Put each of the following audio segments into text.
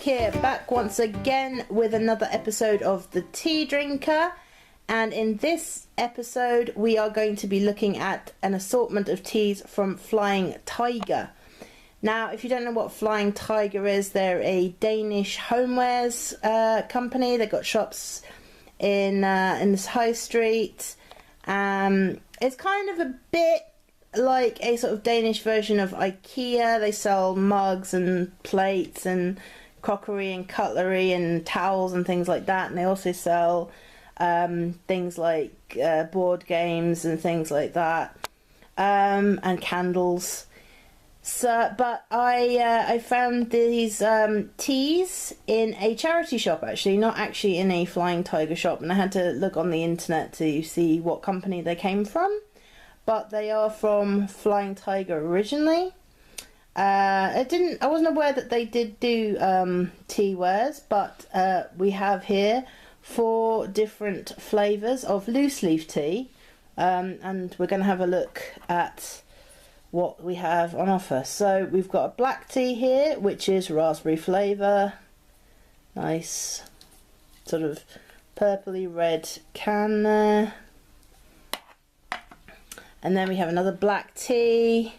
Nick here, back once again with another episode of The Tea Drinker, and in this episode we are going to be looking at an assortment of teas from Flying Tiger. Now, if you don't know what Flying Tiger is, they're a Danish homewares company. They've got shops in this high street. It's kind of a bit like a sort of Danish version of IKEA. They sell mugs and plates and crockery and cutlery and towels and things like that, and they also sell things like board games and things like that, and candles. So, but I found these teas in a charity shop, actually, not actually in a Flying Tiger shop, and I had to look on the internet to see what company they came from. But they are from Flying Tiger originally. I wasn't aware that they did do tea wares, but we have here 4 different flavours of loose leaf tea, and we're going to have a look at what we have on offer. So we've got a black tea here, which is raspberry flavour. Nice sort of purpley red can there. And then we have another black tea,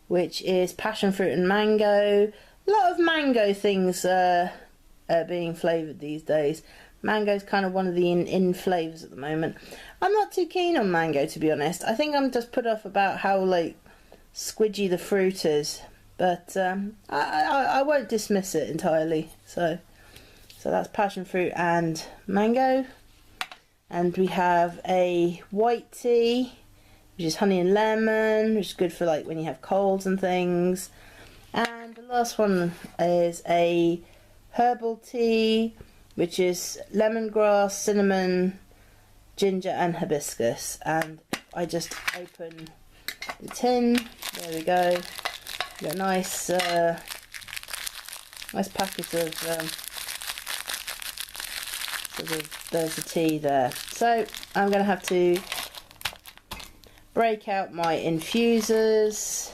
which is passion fruit and mango. A lot of mango things are being flavoured these days. Mango is kind of one of the in flavours at the moment. I'm not too keen on mango, to be honest. I think I'm just put off about how like squidgy the fruit is, but I won't dismiss it entirely. So that's passion fruit and mango. And we have a white tea, which is honey and lemon, which is good for like when you have colds and things. And the last one is a herbal tea, which is lemongrass, cinnamon, ginger and hibiscus. And I just open the tin. There we go. Got a nice nice packet of there's the tea there. So I'm going to have to break out my infusers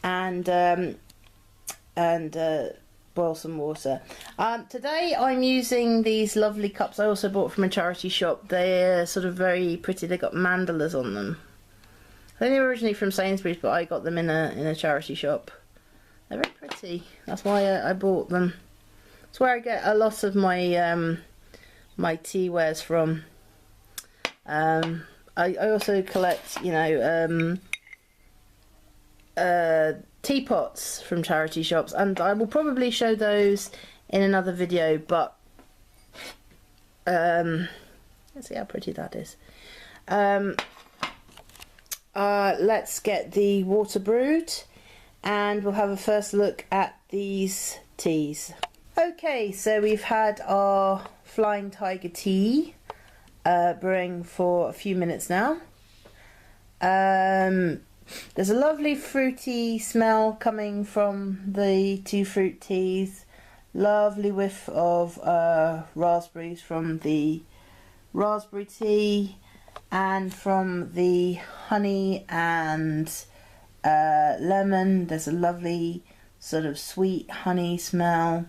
and boil some water. Today I'm using these lovely cups I also bought from a charity shop. They're sort of very pretty. They got mandalas on them. I think they were originally from Sainsbury's, but I got them in a charity shop. They're very pretty. That's why I bought them. That's where I get a lot of my my tea wares from. I also collect, you know, teapots from charity shops, and I will probably show those in another video, but let's see how pretty that is. Let's get the water brewed, and we'll have a first look at these teas. Okay, so we've had our Flying Tiger tea brewing for a few minutes now. There's a lovely fruity smell coming from the 2 fruit teas. Lovely whiff of raspberries from the raspberry tea, and from the honey and lemon. There's a lovely sort of sweet honey smell.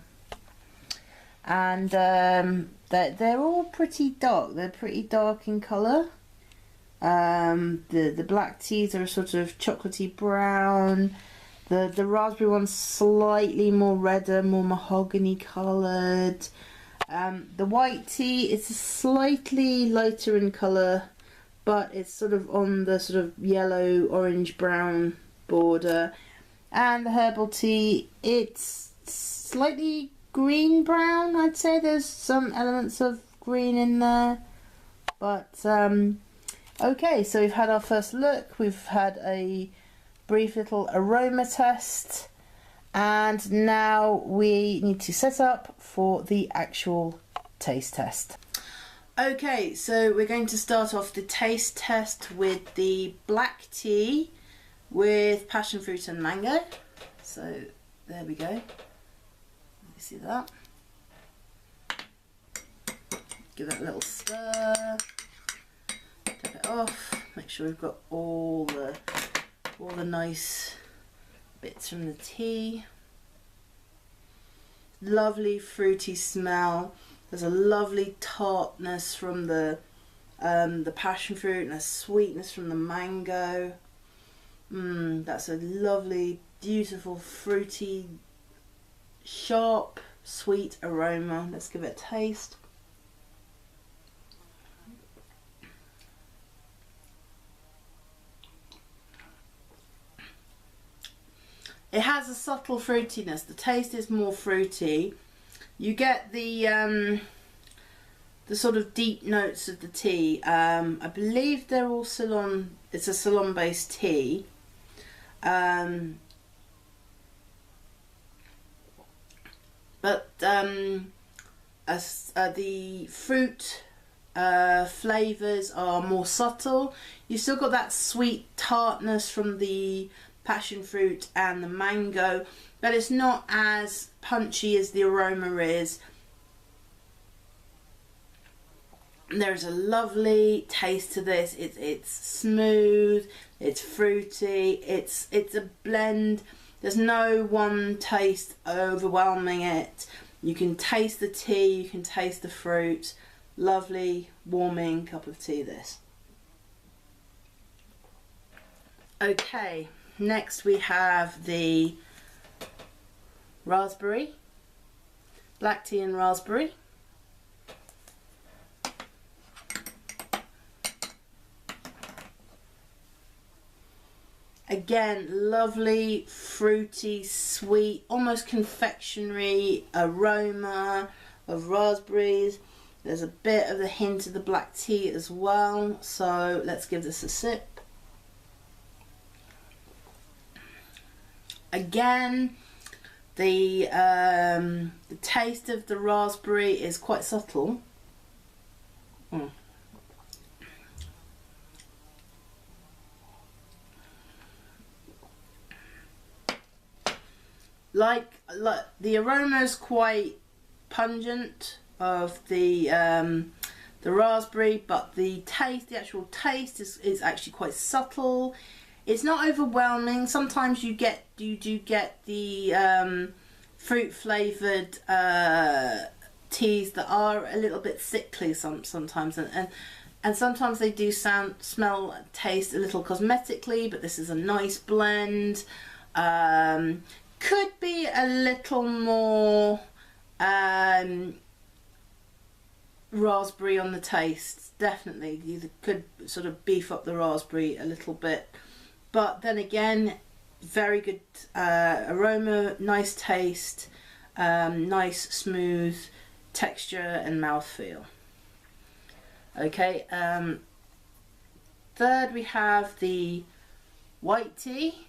And they're all pretty dark. They're pretty dark in colour. The black teas are sort of chocolatey brown. The raspberry one's slightly more redder, more mahogany coloured. The white tea is slightly lighter in colour, but it's sort of on the sort of yellow, orange, brown border. And the herbal tea, it's slightly green brown, I'd say. There's some elements of green in there, but okay, so we've had our first look, we've had a brief little aroma test, and now we need to set up for the actual taste test. Okay, so we're going to start off the taste test with the black tea with passion fruit and mango. So there we go. You see that? Give that a little stir. Tap it off. Make sure we've got all the nice bits from the tea. lovely fruity smell. There's a lovely tartness from the passion fruit and a sweetness from the mango. That's a lovely, beautiful, fruity, sharp, sweet aroma. Let's give it a taste. It has a subtle fruitiness. The taste is more fruity. You get the sort of deep notes of the tea. I believe they're all Ceylon. It's a Ceylon-based tea. But as the fruit flavours are more subtle. You still got that sweet tartness from the passion fruit and the mango, but it's not as punchy as the aroma is. There's a lovely taste to this. It's smooth, it's fruity, it's a blend. There's no one taste overwhelming it. You can taste the tea, you can taste the fruit. Lovely, warming cup of tea this. Okay, next we have the raspberry, black tea and raspberry. Again, lovely, fruity, sweet, almost confectionery aroma of raspberries. There's a bit of the hint of the black tea as well. So let's give this a sip. Again, the taste of the raspberry is quite subtle. Like the aroma is quite pungent of the raspberry, but the taste, the actual taste is actually quite subtle. It's not overwhelming. Sometimes you do get the fruit flavoured teas that are a little bit sickly sometimes, and sometimes they do smell, taste a little cosmetically, but this is a nice blend. Could be a little more raspberry on the taste, definitely. You could sort of beef up the raspberry a little bit, but then again, very good aroma, nice taste, nice smooth texture and mouthfeel. Okay, third we have the white tea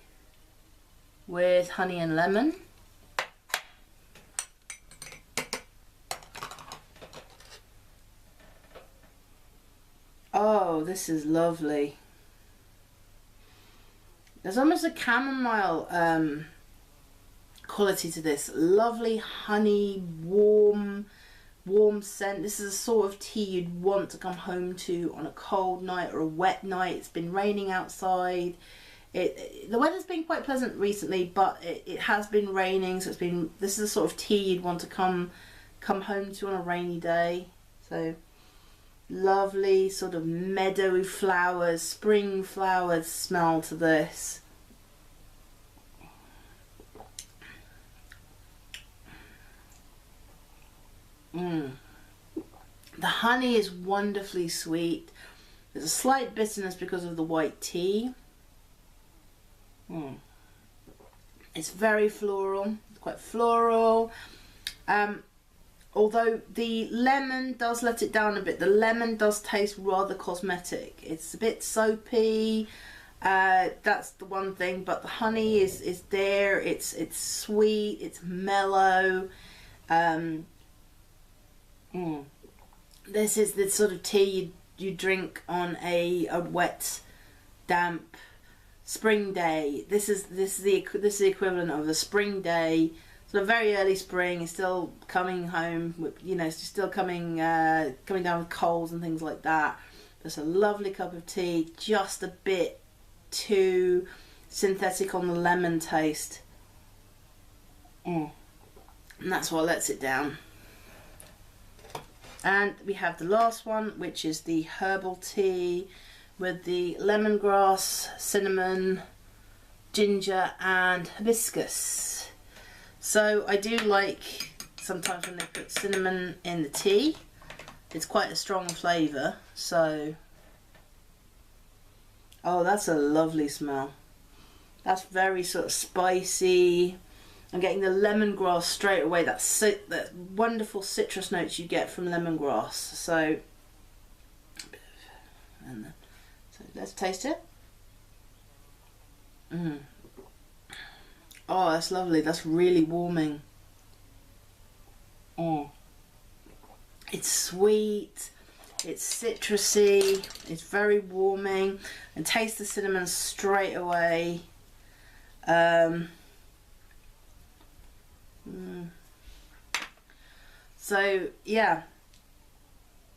with honey and lemon. Oh, this is lovely. There's almost a chamomile quality to this. Lovely honey, warm scent. This is a sort of tea you'd want to come home to on a cold night or a wet night. It's been raining outside. The weather's been quite pleasant recently, but it has been raining, so this is the sort of tea you'd want to come home to on a rainy day. So lovely sort of meadowy flowers, spring flowers smell to this. The honey is wonderfully sweet. There's a slight bitterness because of the white tea. It's very floral, it's quite floral. Although the lemon does let it down a bit. The lemon does taste rather cosmetic. It's a bit soapy. That's the one thing. But the honey is there. It's sweet. It's mellow. This is the sort of tea you drink on a wet, damp spring day. This is the equivalent of a spring day. So very early spring, is still coming home, you know, still coming down with colds and things like that. Just a lovely cup of tea, just a bit too synthetic on the lemon taste. And that's what lets it down. And we have the last one, which is the herbal tea with the lemongrass, cinnamon, ginger and hibiscus. So I do like sometimes when they put cinnamon in the tea. It's quite a strong flavour, so... Oh, that's a lovely smell. That's very sort of spicy. I'm getting the lemongrass straight away. That wonderful citrus notes you get from lemongrass. So let's taste it. Oh, that's lovely. That's really warming. Oh, it's sweet. It's citrusy. It's very warming. And taste the cinnamon straight away. So yeah.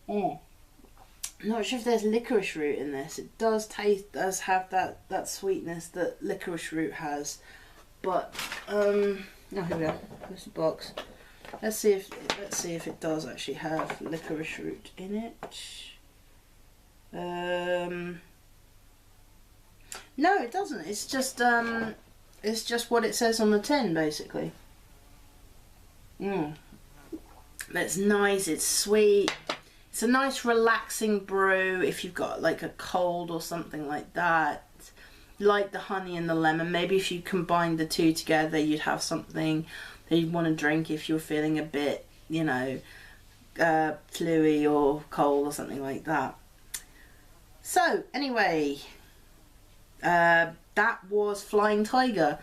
Not sure if there's licorice root in this. It does have that sweetness that licorice root has, but oh, here we go. There's the box. Let's see if it does actually have licorice root in it. No, it doesn't. It's just what it says on the tin, basically. That's nice. It's sweet. It's a nice relaxing brew if you've got like a cold or something like that. Like the honey and the lemon. Maybe if you combine the two together, you'd have something that you'd want to drink if you're feeling a bit, you know, fluey or cold or something like that. So anyway, that was Flying Tiger.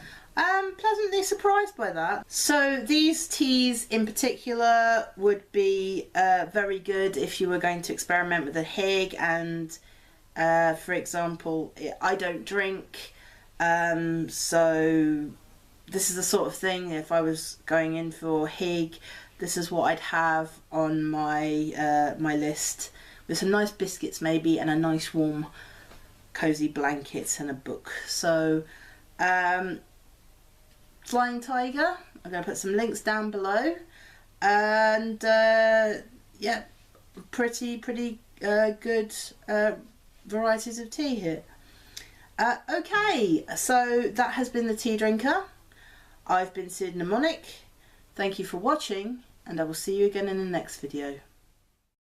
Pleasantly surprised by that. So these teas in particular would be very good if you were going to experiment with a Hig, and for example, I don't drink, so this is the sort of thing, if I was going in for Hig, this is what I'd have on my my list, with some nice biscuits maybe, and a nice warm cozy blankets and a book. So Flying Tiger, I'm going to put some links down below, and yeah, pretty good varieties of tea here. Okay, so that has been the Tea Drinker. I've been Sid Mnemonic. Thank you for watching, and I will see you again in the next video.